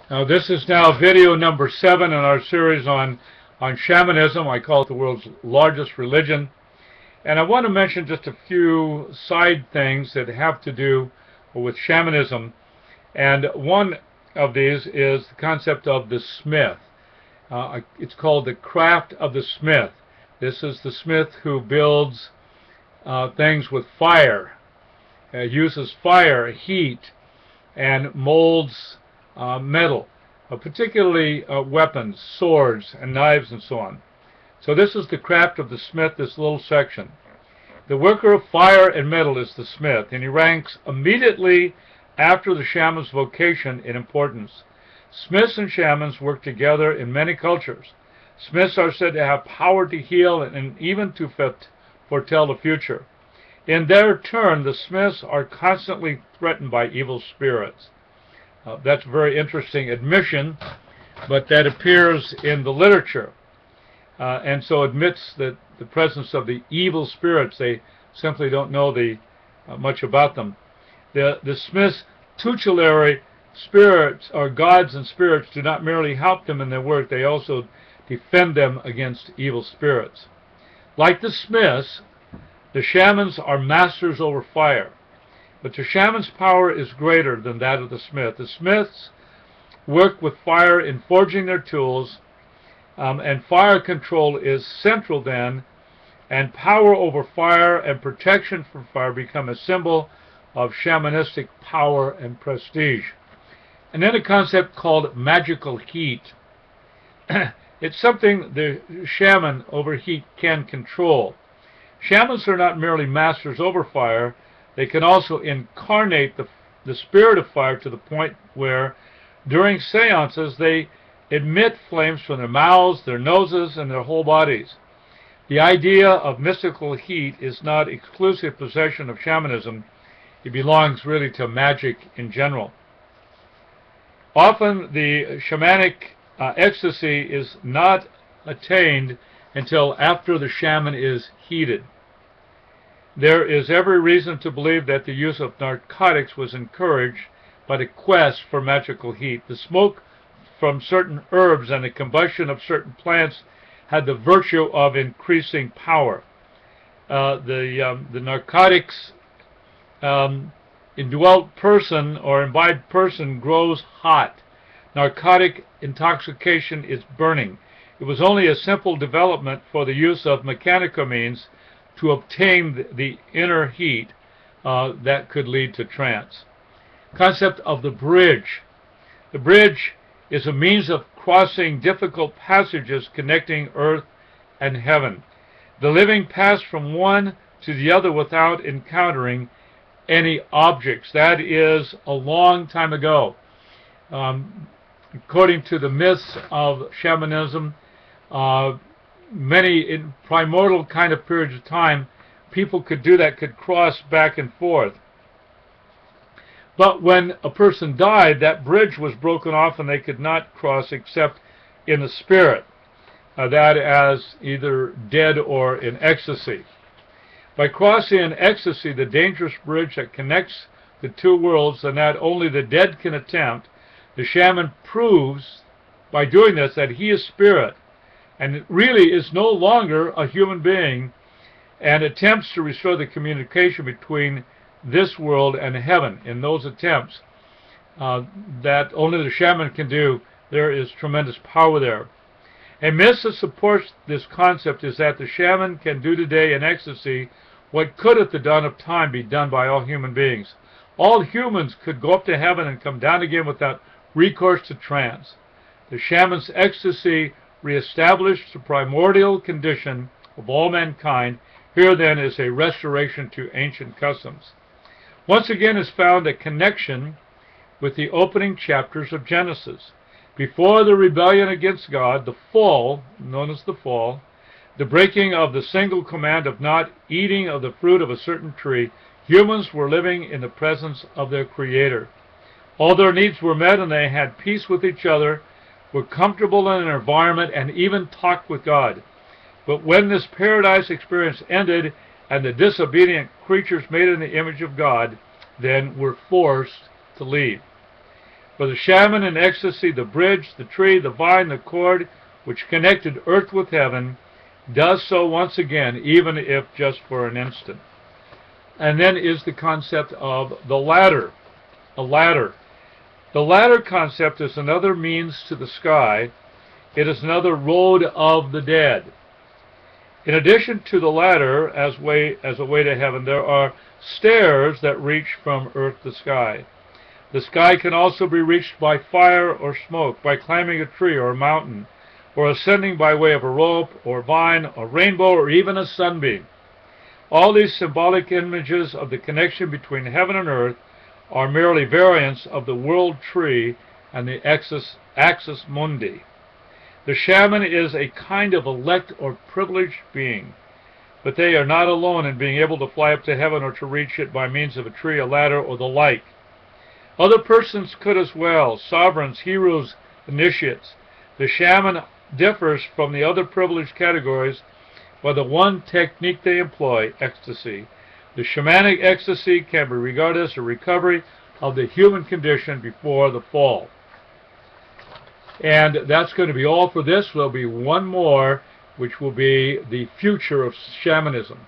Now, this is now video number 7 in our series on shamanism. I call it the world's largest religion. And I want to mention just a few side things that have to do with shamanism. And one of these is the concept of the smith. It's called the craft of the smith. This is the smith who builds things with fire, uses fire, heat, and molds metal, particularly weapons, swords, and knives, and so on. So this is the craft of the smith, this little section. The worker of fire and metal is the smith, and he ranks immediately after the shaman's vocation in importance. Smiths and shamans work together in many cultures. Smiths are said to have power to heal and even to foretell the future. In their turn, the smiths are constantly threatened by evil spirits. That's a very interesting admission, but that appears in the literature, and so admits that the presence of the evil spirits. They simply don't know much about them. The smiths' tutelary spirits, or gods and spirits, do not merely help them in their work, they also defend them against evil spirits. Like the smiths, the shamans are masters over fire. But the shaman's power is greater than that of the smith. The smiths work with fire in forging their tools, and fire control is central then, and power over fire and protection from fire become a symbol of shamanistic power and prestige. And then a concept called magical heat. It's something the shaman over heat can control. Shamans are not merely masters over fire, they can also incarnate the spirit of fire to the point where, during seances, they emit flames from their mouths, their noses, and their whole bodies. The idea of mystical heat is not exclusive possession of shamanism. It belongs really to magic in general. Often the shamanic ecstasy is not attained until after the shaman is heated. There is every reason to believe that the use of narcotics was encouraged by the quest for magical heat. The smoke from certain herbs and the combustion of certain plants had the virtue of increasing power. The narcotics indwelt person or imbibed person grows hot. Narcotic intoxication is burning. It was only a simple development for the use of mechanical means to obtain the inner heat that could lead to trance. Concept of the bridge. The bridge is a means of crossing difficult passages connecting earth and heaven. The living pass from one to the other without encountering any objects. That is a long time ago. According to the myths of shamanism, many in primordial kind of periods of time, people could do that, could cross back and forth. But when a person died, that bridge was broken off and they could not cross except in the spirit, that as either dead or in ecstasy. By crossing in ecstasy, the dangerous bridge that connects the two worlds and that only the dead can attempt, the shaman proves by doing this that he is spirit, and really is no longer a human being, and attempts to restore the communication between this world and heaven. In those attempts that only the shaman can do, there is tremendous power there. A myth that supports this concept is that the shaman can do today in ecstasy what could at the dawn of time be done by all human beings. All humans could go up to heaven and come down again without recourse to trance. The shaman's ecstasy reestablished the primordial condition of all mankind. Here then is a restoration to ancient customs. Once again is found a connection with the opening chapters of Genesis. Before the rebellion against God, the fall, known as the fall, the breaking of the single command of not eating of the fruit of a certain tree, humans were living in the presence of their Creator. All their needs were met and they had peace with each other, were comfortable in their environment, and even talked with God. But when this paradise experience ended and the disobedient creatures made in the image of God then were forced to leave. For the shaman in ecstasy, the bridge, the tree, the vine, the cord, which connected earth with heaven, does so once again, even if just for an instant. And then is the concept of the ladder. A ladder. The ladder concept is another means to the sky. It is another road of the dead. In addition to the ladder as a way to heaven, there are stairs that reach from earth to sky. The sky can also be reached by fire or smoke, by climbing a tree or a mountain, or ascending by way of a rope or vine, a rainbow, or even a sunbeam. All these symbolic images of the connection between heaven and earth are merely variants of the world tree and the axis mundi. The shaman is a kind of elect or privileged being, but they are not alone in being able to fly up to heaven or to reach it by means of a tree, a ladder, or the like. Other persons could as well, sovereigns, heroes, initiates. The shaman differs from the other privileged categories by the one technique they employ, ecstasy. The shamanic ecstasy can be regarded as a recovery of the human condition before the fall. And that's going to be all for this. There'll be one more, which will be the future of shamanism.